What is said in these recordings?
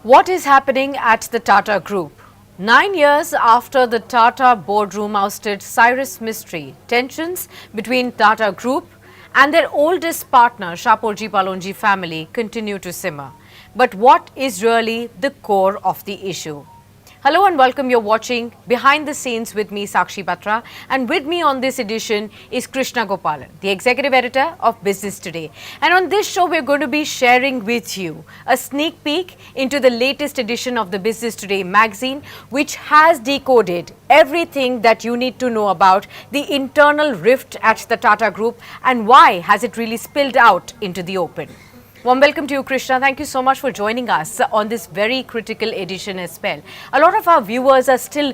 What is happening at the Tata Group? 9 years after the Tata boardroom ousted Cyrus Mistry, tensions between Tata Group and their oldest partner, Shapoorji Pallonji family, continue to simmer. But what is really the core of the issue? Hello and welcome. You're watching Behind the Scenes with me, Sakshi Batra. And with me on this edition is Krishna Gopalan, the executive editor of Business Today. And on this show, we're going to be sharing with you a sneak peek into the latest edition of the Business Today magazine, which has decoded everything that you need to know about the internal rift at the Tata Group and why has it really spilled out into the open. Warm welcome to you, Krishna. Thank you so much for joining us on this very critical edition as well. A lot of our viewers are still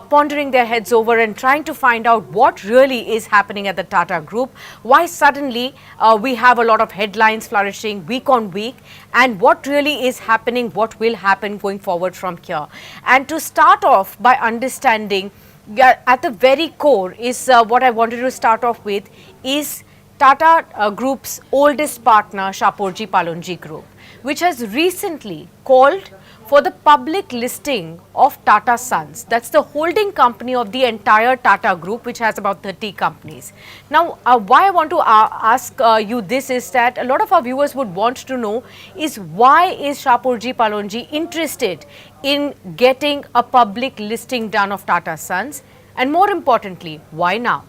pondering their heads over and trying to find out what really is happening at the Tata Group, why suddenly we have a lot of headlines flourishing week on week, and what really is happening, what will happen going forward from here. And to start off by understanding, at the very core is what I wanted to start off with is Tata Group's oldest partner, Shapoorji Pallonji Group, which has recently called for the public listing of Tata Sons. That's the holding company of the entire Tata Group, which has about 30 companies. Now, why I want to ask you this is that a lot of our viewers would want to know is why is Shapoorji Pallonji interested in getting a public listing done of Tata Sons, and more importantly, why now?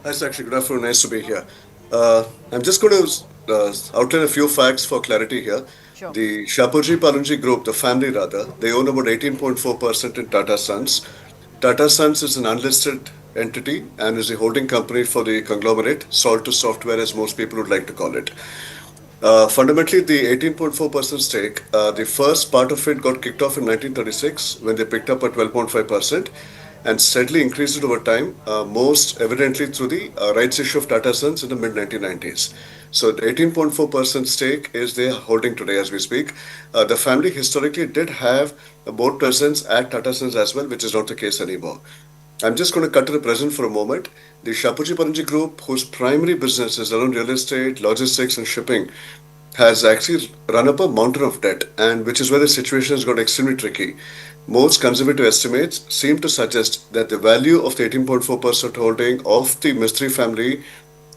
Hi, Sakshi. Good afternoon. Nice to be here. I'm just going to outline a few facts for clarity here. Sure. The Shapoorji Pallonji Group, the family rather, they own about 18.4% in Tata Sons. Tata Sons is an unlisted entity and is a holding company for the conglomerate, Salt to Software, as most people would like to call it. Fundamentally, the 18.4% stake, the first part of it got kicked off in 1936 when they picked up a 12.5% and steadily increased it over time, most evidently through the rights issue of Tata Sons in the mid 1990s. So the 18.4% stake is they are holding today as we speak. The family historically did have a board presence at Tata Sons as well, which is not the case anymore. I'm just going to cut to the present for a moment. The Shapoorji Pallonji Group, whose primary business is around real estate, logistics, and shipping, has actually run up a mountain of debt, and which is where the situation has got extremely tricky. Most conservative estimates seem to suggest that the value of the 18.4% holding of the Mistry family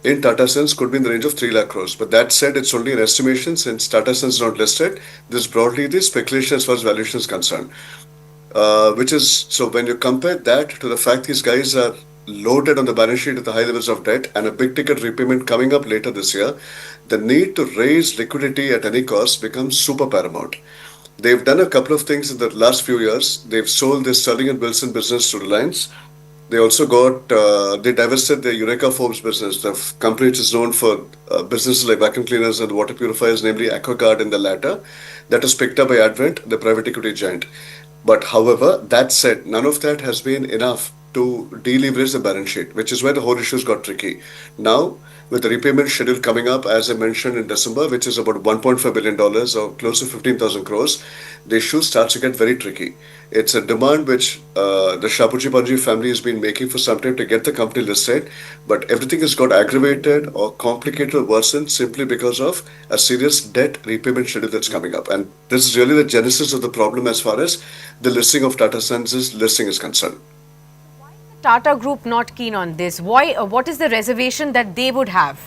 in Tata Sons could be in the range of 3 lakh crores. But that said, it's only an estimation since Tata Sons is not listed. This is broadly the speculation as far as valuation is concerned. Which is so when you compare that to the fact these guys are loaded on the balance sheet with the high levels of debt and a big ticket repayment coming up later this year, the need to raise liquidity at any cost becomes super paramount. They've done a couple of things in the last few years. They've sold their Sterling and Wilson business to Reliance. They also they divested their Eureka Forbes business, the company which is known for businesses like vacuum cleaners and water purifiers, namely AquaGuard and the latter. That was picked up by Advent, the private equity giant. But however, that said, none of that has been enough to deleverage the balance sheet, which is where the whole issues got tricky. Now, with the repayment schedule coming up, as I mentioned in December, which is about $1.5 billion or close to 15,000 crores, the issue starts to get very tricky. It's a demand which the Shapoorji Pallonji family has been making for some time to get the company listed, but everything has got aggravated or complicated or worsened simply because of a serious debt repayment schedule that's coming up. And this is really the genesis of the problem as far as the listing of Tata Sons' listing is concerned. Tata Group not keen on this? Why? What is the reservation that they would have?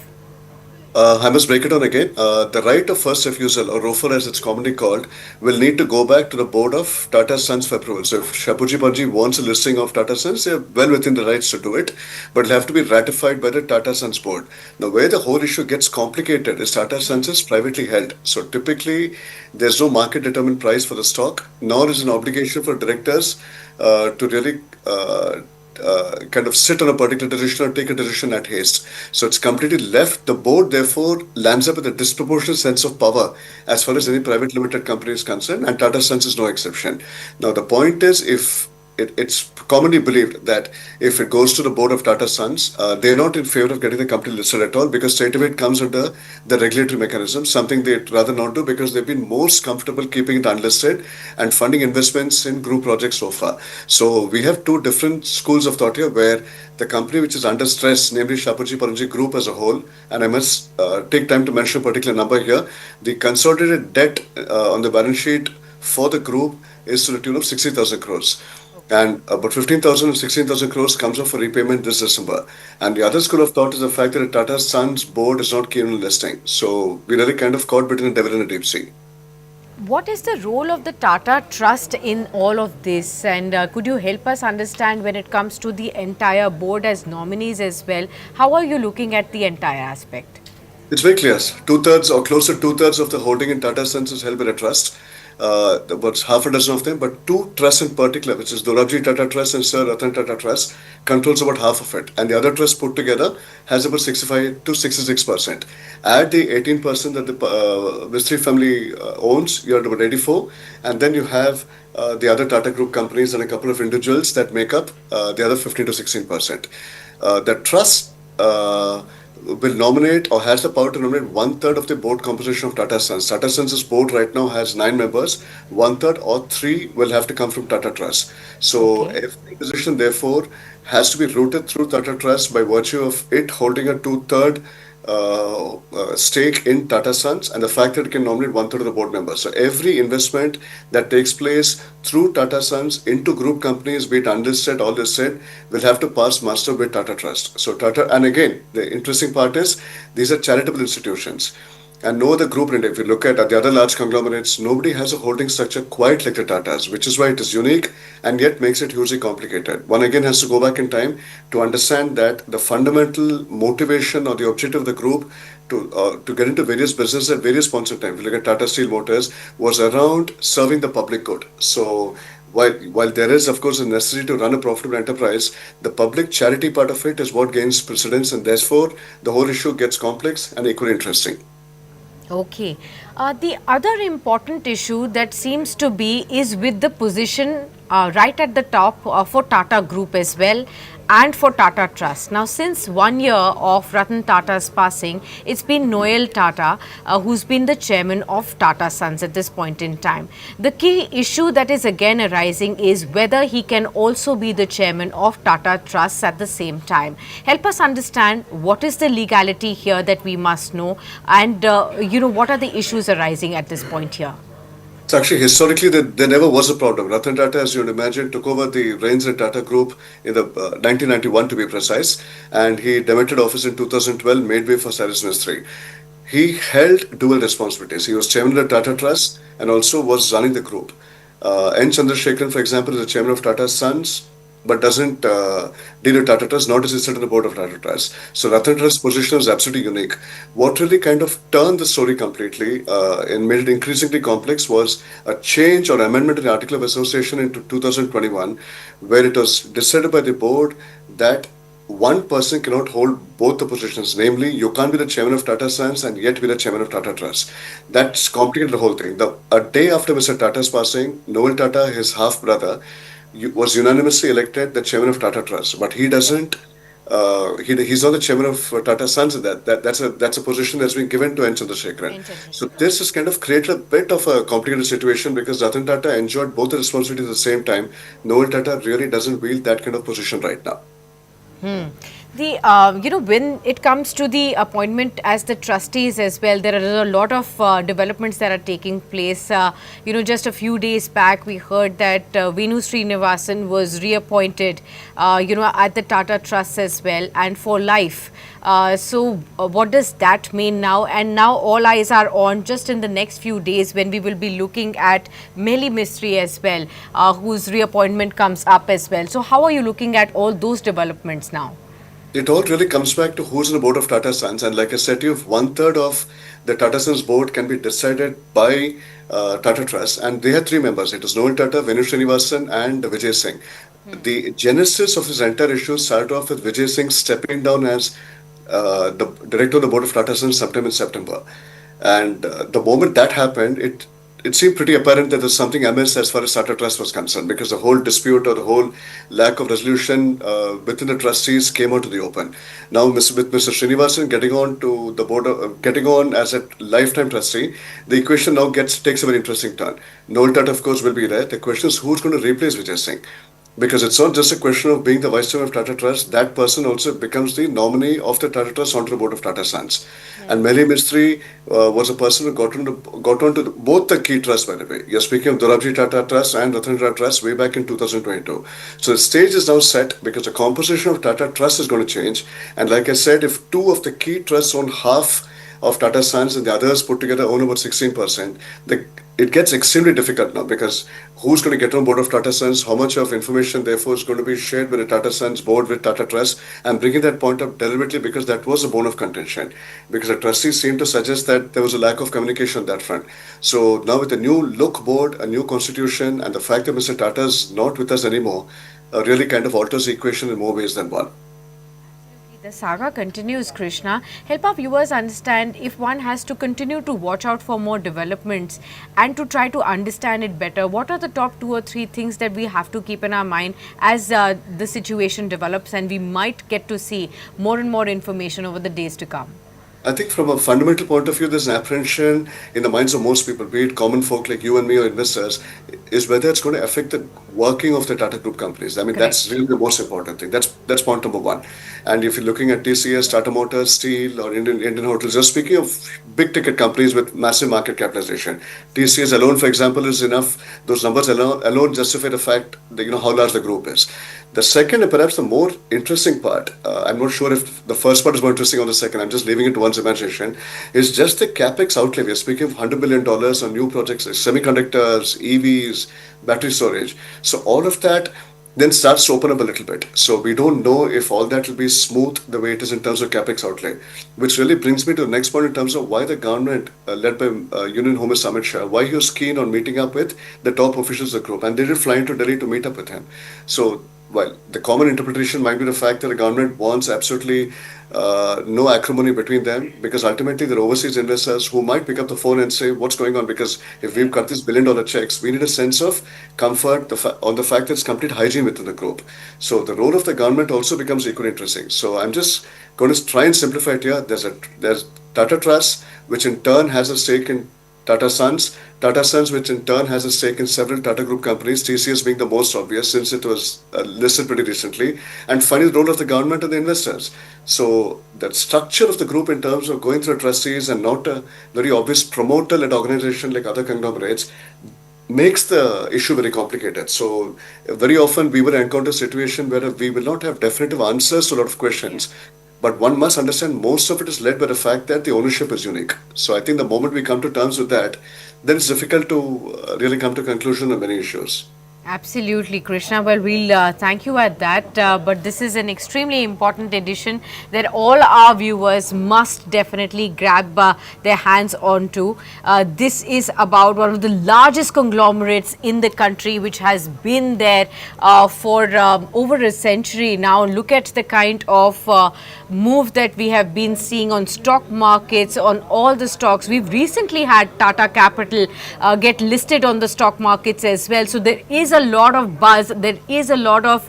I must break it down again. The right of first refusal, or ROFR as it's commonly called, will need to go back to the board of Tata Sons for approval. So if Shapoorji Pallonji wants a listing of Tata Sons, they're well within the rights to do it, but it'll have to be ratified by the Tata Sons board. Now, where the whole issue gets complicated is Tata Sons is privately held. So typically, there's no market determined price for the stock, nor is an obligation for directors to really kind of sit on a particular decision or take a decision at haste. So it's completely left. The board, therefore, lands up with a disproportionate sense of power as far as any private limited company is concerned, and Tata Sons is no exception. Now, the point is, if it's commonly believed that if it goes to the board of Tata Sons, they're not in favor of getting the company listed at all because straight away it comes under the regulatory mechanism, something they'd rather not do because they've been most comfortable keeping it unlisted and funding investments in group projects so far. So we have two different schools of thought here where the company which is under stress, namely Shapoorji Pallonji Group as a whole, and I must take time to mention a particular number here, the consolidated debt on the balance sheet for the group is to the tune of 60,000 crores. And about 15,000 and 16,000 crores comes up for repayment this December. And the other school of thought is the fact that the Tata Sons board is not keen on listing. So we're really kind of caught between a devil and a deep sea. What is the role of the Tata Trust in all of this? And could you help us understand when it comes to the entire board as nominees as well? How are you looking at the entire aspect? It's very clear. Two-thirds or close to two-thirds of the holding in Tata Sons is held by the trust. About half a dozen of them, but two trusts in particular, which is Dorabji Tata Trust and Sir Ratan Tata Trust, controls about half of it. And the other trust put together has about 65 to 66%. Add the 18% that the Mistry family owns, you're at about 84. And then you have the other Tata Group companies and a couple of individuals that make up the other 15 to 16%. The trust will nominate or has the power to nominate one-third of the board composition of Tata Sons. Tata Sons' board right now has 9 members. One-third or 3 will have to come from Tata Trust. So every position, therefore, has to be rooted through Tata Trust by virtue of it holding a two-third stake in Tata Sons and the fact that it can nominate one-third of the board members. So every investment that takes place through Tata Sons into group companies, be it unlisted or listed, will have to pass muster with Tata Trust. So Tata, and again, the interesting part is these are charitable institutions. And no other group, and if you look at the other large conglomerates, nobody has a holding structure quite like the Tatas, which is why it is unique and yet makes it hugely complicated. One again has to go back in time to understand that the fundamental motivation or the objective of the group to get into various businesses at various points in time, if you look at Tata Steel Motors, was around serving the public good. So while there is, of course, a necessity to run a profitable enterprise, the public charity part of it is what gains precedence, and therefore the whole issue gets complex and equally interesting. Okay. The other important issue that seems to be is with the position right at the top for Tata Group as well and for Tata Trust. Now, since 1 year of Ratan Tata's passing, it's been Noel Tata who's been the chairman of Tata Sons at this point in time. The key issue that is again arising is whether he can also be the chairman of Tata Trust at the same time. Help us understand what is the legality here that we must know, and what are the issues arising at this point here. So actually, historically, there never was a problem. Ratan Tata, as you'd imagine, took over the reins in Tata Group in the 1991 to be precise, and he demoted office in 2012, made way for Cyrus Mistry. He held dual responsibilities. He was chairman of the Tata Trust and also was running the group. N. Chandrasekaran, for example, is the chairman of Tata Sons, but doesn't deal with Tata Trust, nor does he sit on the board of Tata Trust. So Ratan Tata's position is absolutely unique. What really kind of turned the story completely and made it increasingly complex was a change or amendment in the Article of Association in 2021, where it was decided by the board that one person cannot hold both the positions. Namely, you can't be the chairman of Tata Sons and yet be the chairman of Tata Trust. That's complicated the whole thing. A day after Mr. Tata's passing, Noel Tata, his half-brother, was unanimously elected the chairman of Tata Trust, but he doesn't. He's not the chairman of Tata Sons. That's a position that's been given to N. Chandrasekaran. So this has kind of created a bit of a complicated situation because Ratan Tata enjoyed both the responsibilities at the same time. Noel Tata really doesn't wield that kind of position right now. When it comes to the appointment as the trustees as well, there are a lot of developments that are taking place. Just a few days back, we heard that Venu Srinivasan was reappointed, at the Tata Trust as well and for life. What does that mean now? And now all eyes are on just in the next few days when we will be looking at Meli Mistry as well, whose reappointment comes up as well. So how are you looking at all those developments now? It all really comes back to who's in the board of Tata Sons, and like I said to you, one-third of the Tata Sons board can be decided by Tata Trust, and they had 3 members. It was Noel Tata, Venu Srinivasan, and Vijay Singh. The genesis of this entire issue started off with Vijay Singh stepping down as the director of the board of Tata Sons sometime in September. And the moment that happened, it seemed pretty apparent that there's something amiss as far as Tata Trust was concerned, because the whole dispute or the whole lack of resolution within the trustees came out to the open. Now, with Mr. Srinivasan getting on to the board, getting on as a lifetime trustee, the equation now takes a very interesting turn. Noel Tata, of course, will be there. The question is who's going to replace Vijay Singh? Because it's not just a question of being the vice chairman of Tata Trust, that person also becomes the nominee of the Tata Trust onto the board of Tata Sons. And Meli Mistry was a person who got onto both the key trusts, by the way. You're speaking of Dorabji Tata Trust and Ratan Tata Trust way back in 2022. So the stage is now set because the composition of Tata Trust is going to change. And like I said, if two of the key trusts own half of Tata Sons and the others put together own about 16%, it gets extremely difficult now, because who's going to get on board of Tata Sons, how much of information therefore is going to be shared with the Tata Sons board with Tata Trust. I'm bringing that point up deliberately because that was a bone of contention, because the trustees seemed to suggest that there was a lack of communication on that front. So now with a new look board, a new constitution, and the fact that Mr. Tata is not with us anymore, really kind of alters the equation in more ways than one. The saga continues, Krishna. Help our viewers understand, if one has to continue to watch out for more developments and to try to understand it better, what are the top 2 or 3 things that we have to keep in our mind as the situation develops and we might get to see more and more information over the days to come? I think from a fundamental point of view, there's an apprehension in the minds of most people, be it common folk like you and me or investors, is whether it's going to affect the working of the Tata Group companies. I mean, Correct. that's really the most important thing. That's point number one. And if you're looking at TCS, Tata Motors, Steel, or Indian Hotels, just speaking of big ticket companies with massive market capitalization, TCS alone, for example, is enough. Those numbers alone justify the fact that how large the group is. The second, and perhaps the more interesting part, I'm not sure if the first part is more interesting or the second, I'm just leaving it to one's imagination, is just the capex outlay. We're speaking of $100 billion on new projects like semiconductors, EVs, battery storage. So all of that then starts to open up a little bit. So we don't know if all that will be smooth the way it is in terms of capex outlay, which really brings me to the next point in terms of why the government, led by Union Home Minister Amit Shah, why he was keen on meeting up with the top officials of the group. And they did fly into Delhi to meet up with him. So well, the common interpretation might be the fact that the government wants absolutely no acrimony between them, because ultimately they're overseas investors who might pick up the phone and say, what's going on? Because if we've cut these billion-dollar checks, we need a sense of comfort on the fact that it's complete hygiene within the group. So the role of the government also becomes equally interesting. So I'm just going to try and simplify it here. There's Tata Trust, which in turn has a stake in Tata Sons, which in turn has a stake in several Tata Group companies, TCS being the most obvious since it was listed pretty recently, and finally the role of the government and the investors. So that structure of the group in terms of going through trustees and not a very obvious promoter-led organization like other conglomerates makes the issue very complicated. So very often we will encounter a situation where we will not have definitive answers to a lot of questions. But one must understand most of it is led by the fact that the ownership is unique. So I think the moment we come to terms with that, then it's difficult to really come to a conclusion on many issues. Absolutely, Krishna. Well, we'll thank you at that. But this is an extremely important edition that all our viewers must definitely grab their hands onto. This is about one of the largest conglomerates in the country, which has been there for over a century now. Look at the kind of move that we have been seeing on stock markets, on all the stocks. We've recently had Tata Capital get listed on the stock markets as well. So there is a lot of buzz, there is a lot of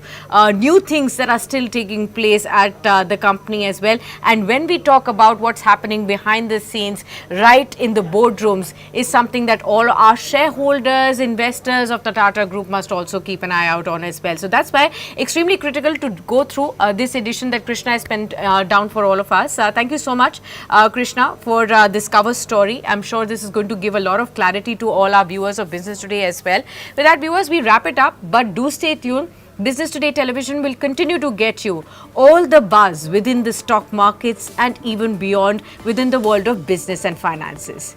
new things that are still taking place at the company as well. And when we talk about what's happening behind the scenes, right in the boardrooms, is something that all our shareholders, investors of the Tata Group must also keep an eye out on as well. So that's why extremely critical to go through this edition that Krishna has spent down for all of us. Thank you so much, Krishna, for this cover story. I'm sure this is going to give a lot of clarity to all our viewers of Business Today as well. With that, viewers, we wrap it up, but do stay tuned. Business Today Television will continue to get you all the buzz within the stock markets and even beyond within the world of business and finances.